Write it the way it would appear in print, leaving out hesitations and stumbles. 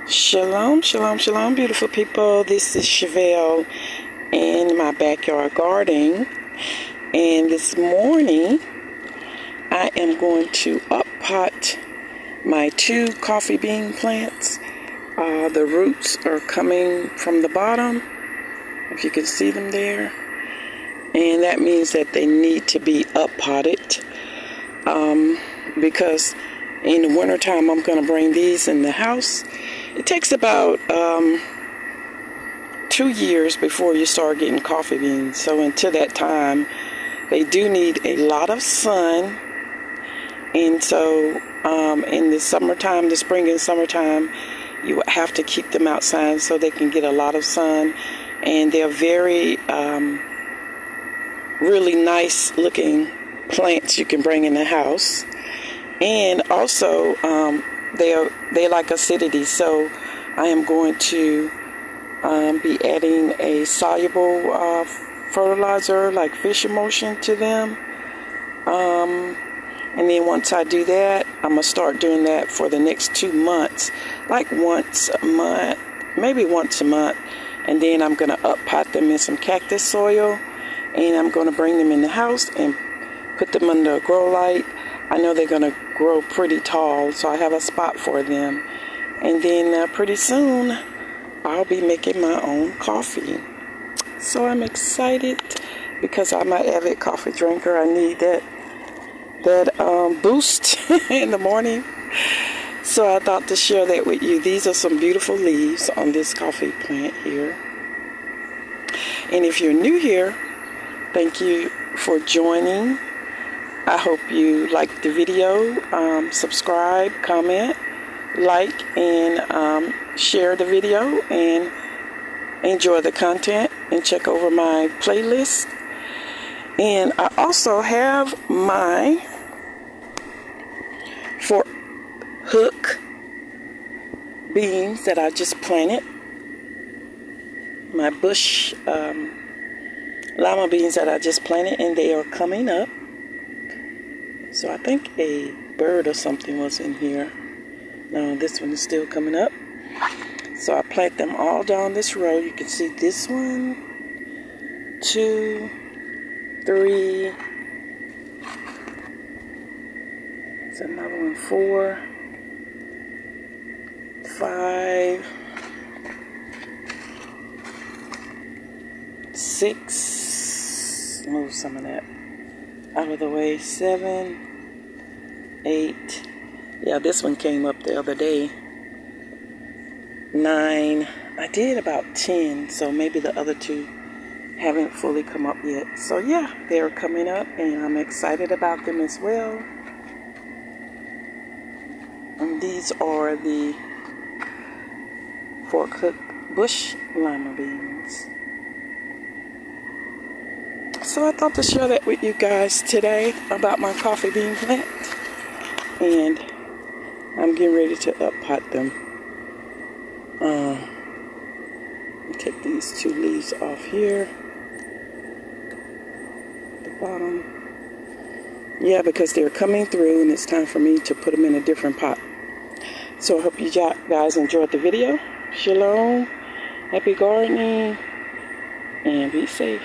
Shalom, shalom, shalom, beautiful people. This is Chevelle in my backyard gardening. And this morning, I am going to up-pot my 2 coffee bean plants. The roots are coming from the bottom, if you can see them there. And that means that they need to be up-potted because in the wintertime, I'm going to bring these in the house. It takes about 2 years before you start getting coffee beans. So until that time, they do need a lot of sun. And so in the summertime, the spring and summertime, you have to keep them outside so they can get a lot of sun. And they're very, really nice looking plants you can bring in the house. And also, they like acidity, so I am going to be adding a soluble fertilizer like fish emulsion to them. And then once I do that, I'm going to start doing that for the next 2 months, like once a month, maybe once a month. And then I'm going to up-pot them in some cactus soil, and I'm going to bring them in the house and put them under a grow light. I know they're going to grow pretty tall, so I have a spot for them. And then pretty soon, I'll be making my own coffee. So I'm excited because I'm an avid coffee drinker. I need that boost in the morning. So I thought to share that with you. These are some beautiful leaves on this coffee plant here. And if you're new here, thank you for joining. I hope you liked the video. Subscribe, comment, like, and share the video, and enjoy the content, and check over my playlist. And I also have my hook beans that I just planted. My bush lima beans that I just planted, and they are coming up. So I think a bird or something was in here. No, this one is still coming up. So I plant them all down this row. You can see this one, 2, 3. There's another one, 4, 5, 6. Move some of that out of the way. 7, 8. Yeah, this one came up the other day. 9. I did about 10, so maybe the other 2 haven't fully come up yet. So yeah, they're coming up, and I'm excited about them as well. And these are the fork-hook bush lima beans. So I thought to share that with you guys today about my coffee bean plant. And I'm getting ready to up-pot them. Take these 2 leaves off here. The bottom. Yeah, because they're coming through, and it's time for me to put them in a different pot. So I hope you guys enjoyed the video. Shalom. Happy gardening. And be safe.